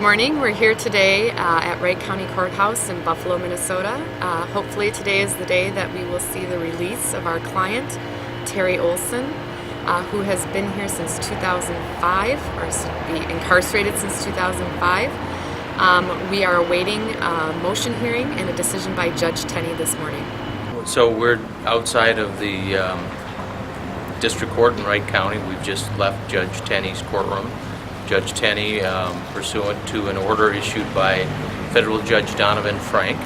morning. We're here today at Wright County Courthouse in Buffalo, Minnesota. Hopefully today is the day that we will see the release of our client, Terry Olson, who has been here since 2005, or be incarcerated since 2005. We are awaiting a motion hearing and a decision by Judge Tenney this morning. So we're outside of the district court in Wright County. We've just left Judge Tenney's courtroom. Judge Tenney, pursuant to an order issued by Federal Judge Donovan Frank,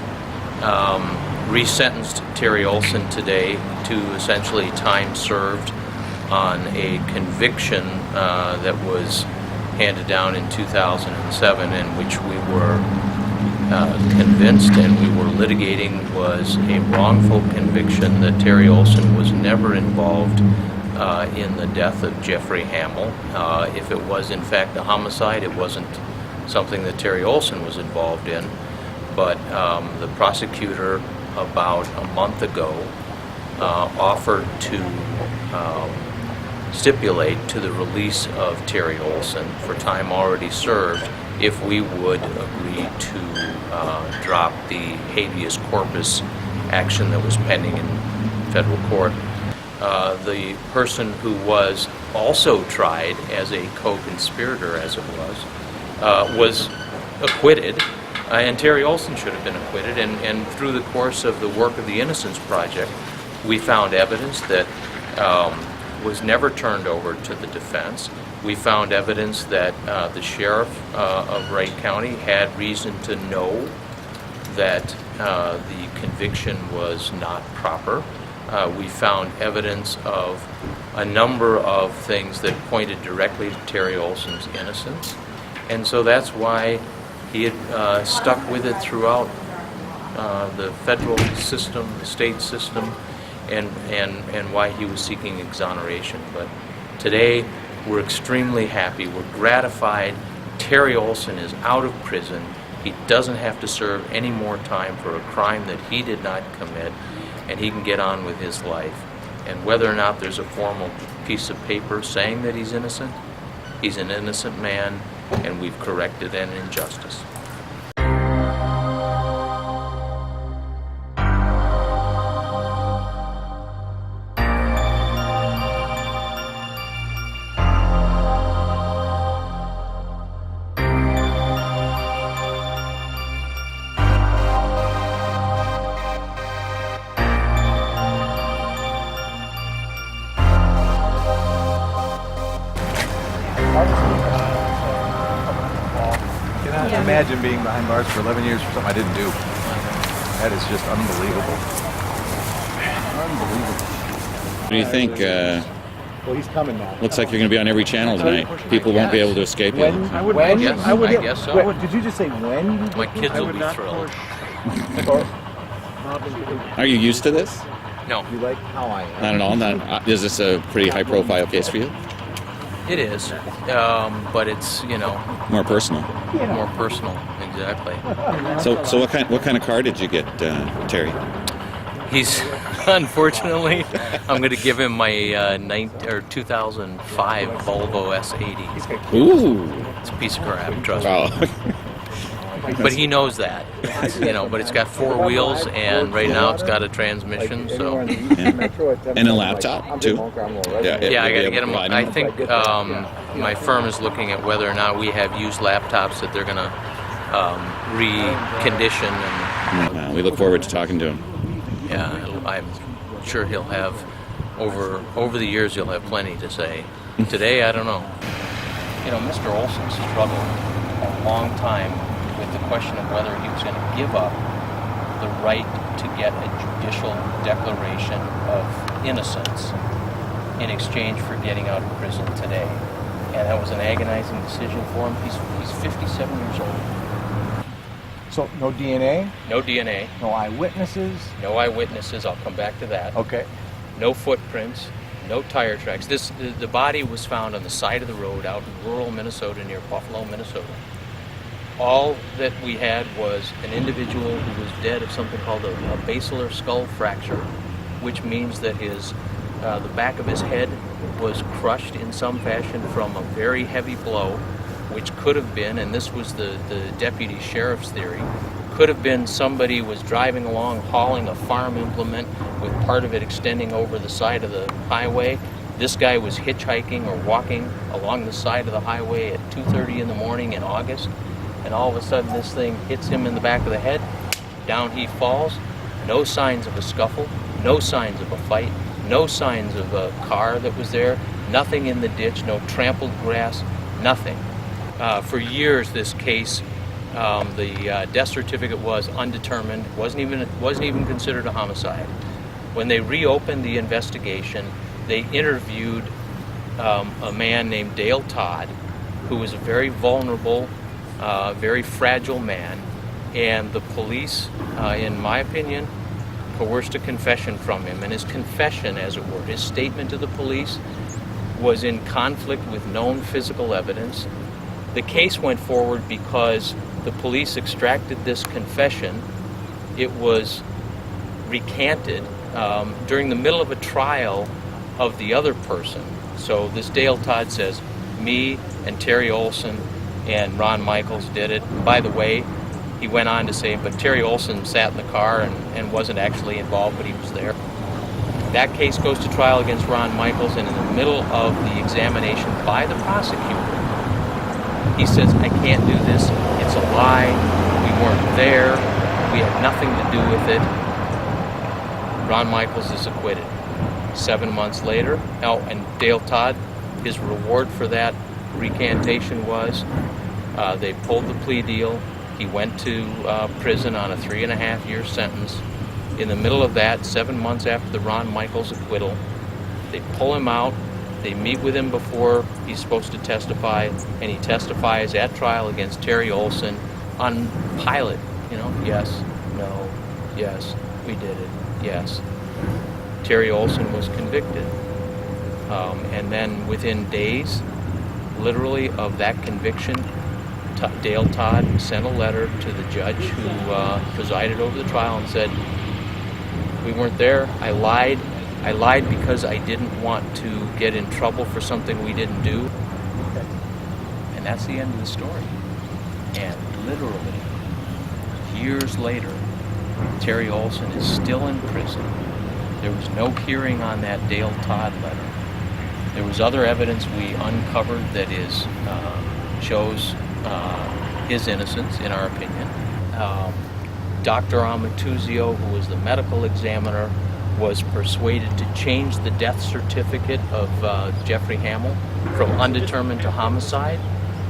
resentenced Terry Olson today to essentially time served on a conviction that was handed down in 2007, in which we were convinced and we were litigating was a wrongful conviction that Terry Olson was never involved in the death of Jeffrey Hamill. If it was in fact a homicide, it wasn't something that Terry Olson was involved in, but the prosecutor about a month ago offered to stipulate to the release of Terry Olson for time already served if we would agree to drop the habeas corpus action that was pending in federal court. The person who was also tried as a co-conspirator, as it was acquitted, and Terry Olson should have been acquitted, and through the course of the work of the Innocence Project, we found evidence that was never turned over to the defense. We found evidence that the sheriff of Wright County had reason to know that the conviction was not proper. We found evidence of a number of things that pointed directly to Terry Olson's innocence, and so that's why he had stuck with it throughout the federal system, the state system, and why he was seeking exoneration. But today we're extremely happy, we're gratified. Terry Olson is out of prison. He doesn't have to serve any more time for a crime that he did not commit, and he can get on with his life. And whether or not there's a formal piece of paper saying that he's innocent, he's an innocent man, and we've corrected an injustice. I can't imagine being behind bars for 11 years for something I didn't do. That is just unbelievable. Unbelievable. What do you think? Well, he's coming now. Looks like you're going to be on every channel tonight. People won't be able to escape you. I guess so. Did you just say when? My kids will be thrilled. Are you used to this? No. You like how I am? Not at all. Is this a pretty high-profile case for you? It is, but it's, More personal. more personal, exactly. So what kind of car did you get, Terry? He's, unfortunately, I'm going to give him my 2005 Volvo S80. Ooh. It's a piece of crap, trust me. Oh. But he knows that, but it's got four wheels, and right now it's got a transmission, so. Yeah. And a laptop, too? Yeah, I got to get him. I think my firm is looking at whether or not we have used laptops that they're going to recondition. And, we look forward to talking to him. yeah, I'm sure he'll have, over the years, he'll have plenty to say. Today, I don't know. Mr. Olson struggled a long time with the question of whether he was going to give up the right to get a judicial declaration of innocence in exchange for getting out of prison today. And that was an agonizing decision for him. He's 57 years old. So no DNA? No DNA. No eyewitnesses? No eyewitnesses. I'll come back to that. Okay. No footprints. No tire tracks. The body was found on the side of the road out in rural Minnesota near Buffalo, Minnesota. All that we had was an individual who was dead of something called a basilar skull fracture, which means that the back of his head was crushed in some fashion from a very heavy blow which could have been, and this was the deputy sheriff's theory, could have been somebody was driving along hauling a farm implement with part of it extending over the side of the highway. This guy was hitchhiking or walking along the side of the highway at 2:30 in the morning in August, and all of a sudden this thing hits him in the back of the head. Down he falls. No signs of a scuffle, no signs of a fight, no signs of a car that was there, nothing in the ditch, no trampled grass, nothing. For years this case, the death certificate was undetermined, wasn't even considered a homicide. When they reopened the investigation, they interviewed a man named Dale Todd, who was a very vulnerable, very fragile man, and the police, in my opinion, coerced a confession from him. And his confession, as it were, his statement to the police, was in conflict with known physical evidence. The case went forward because the police extracted this confession. It was recanted during the middle of a trial of the other person. So this Dale Todd says, me and Terry Olson and Ron Michaels did it. By the way, he went on to say, but Terry Olson sat in the car and wasn't actually involved, but he was there. That case goes to trial against Ron Michaels, and in the middle of the examination by the prosecutor, he says, I can't do this, it's a lie, we weren't there, we had nothing to do with it. Ron Michaels is acquitted. 7 months later, and Dale Todd, his reward for that recantation was they pulled the plea deal. He went to prison on a 3.5-year sentence. In the middle of that, 7 months after the Ron Michaels acquittal, they pull him out. They meet with him before he's supposed to testify, and he testifies at trial against Terry Olson on pilot. Yes, no, yes, we did it, yes. Terry Olson was convicted. And then within days, literally, of that conviction, Dale Todd sent a letter to the judge who presided over the trial and said, we weren't there, I lied. I lied because I didn't want to get in trouble for something we didn't do. And that's the end of the story. And literally, years later, Terry Olson is still in prison. There was no hearing on that Dale Todd letter. There was other evidence we uncovered that shows his innocence, in our opinion. Dr. Amatuzio, who was the medical examiner, was persuaded to change the death certificate of Jeffrey Hamill from undetermined to homicide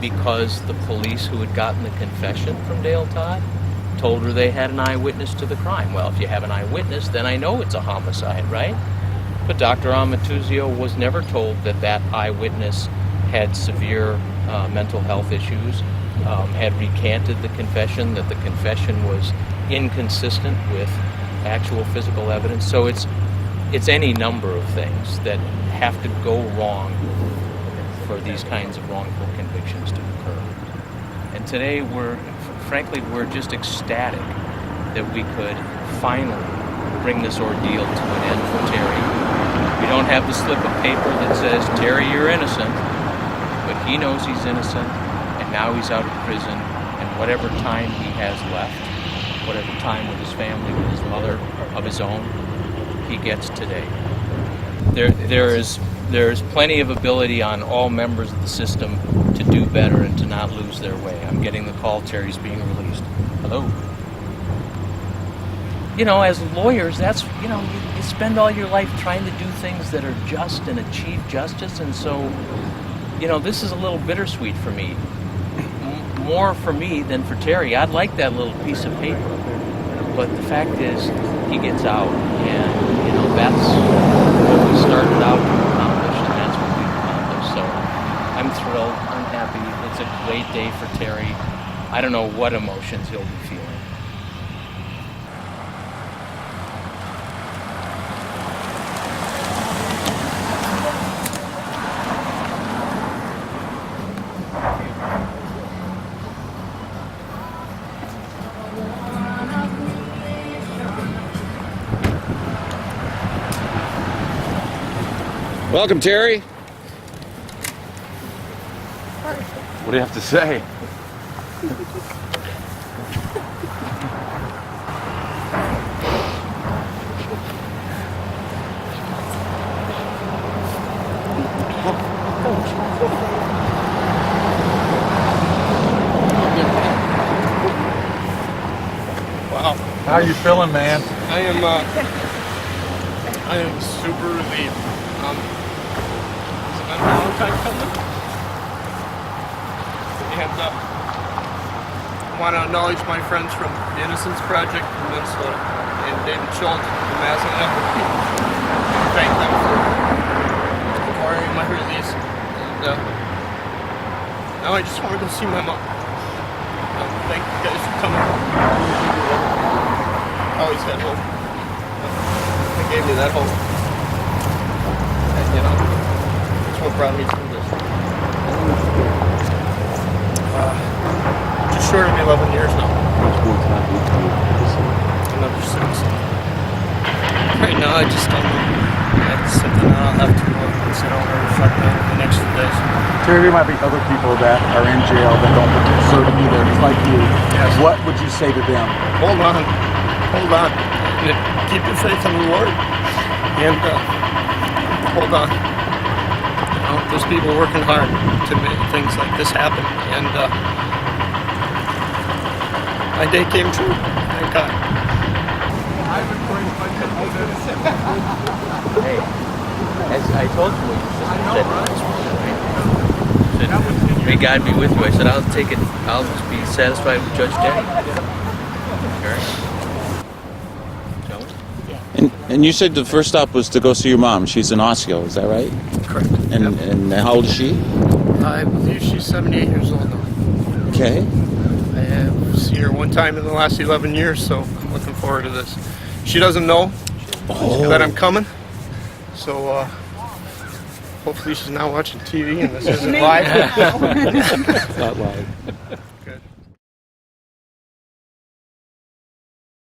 because the police who had gotten the confession from Dale Todd told her they had an eyewitness to the crime. Well, if you have an eyewitness, then I know it's a homicide, right? But Dr. Amatuzio was never told that that eyewitness had severe mental health issues, had recanted the confession, that the confession was inconsistent with actual physical evidence. So it's any number of things that have to go wrong for these kinds of wrongful convictions to occur. And today we're just ecstatic that we could finally bring this ordeal to an end for Terry. We don't have the slip of paper that says, Terry, you're innocent, but he knows he's innocent, and now he's out of prison, and whatever time he has left, whatever time with his family, with his mother, of his own, he gets today. There is plenty of ability on all members of the system to do better and to not lose their way. I'm getting the call, Terry's being released. Hello. As lawyers, that's, you spend all your life trying to do things that are just and achieve justice, and so, this is a little bittersweet for me. More for me than for Terry. I'd like that little piece of paper. But the fact is, he gets out, and, that's what we started out to accomplish, and that's what we've accomplished. So I'm thrilled, I'm happy. It's a great day for Terry. I don't know what emotions he'll be feeling. Welcome, Terry. What do you have to say? Wow. How are you feeling, man? I am super relieved. It's been a long time coming. And I want to acknowledge my friends from the Innocence Project of Minnesota and David Schultz from Massillon. Thank them for requiring my release. And now I just want to go see my mom. Thank you guys for coming. Always had hope. They gave me that hope. And you know, that's what brought me through this. Just short of 11 years now. Another 6. Right now, I just don't know. That's something that I'll have to sit over and reflect on in the next few days. Terry, there might be other people that are in jail that don't deserve to be there, just like you. Yes. What would you say to them? Hold on. Hold on. Keep your faith in the Lord. And hold on. You know, there's people working hard to make things like this happen. And my day came true. Thank God. Hey, as I told you, said, may God be with you. I said, I'll take it. I'll just be satisfied with Judge Denny. And you said the first stop was to go see your mom. She's in Osceola, is that right? Correct. And how old is she? I believe she's 78 years old now. Okay. I have seen her one time in the last 11 years, so I'm looking forward to this. She doesn't know that I'm coming, so hopefully she's not watching TV and this isn't live. Not live.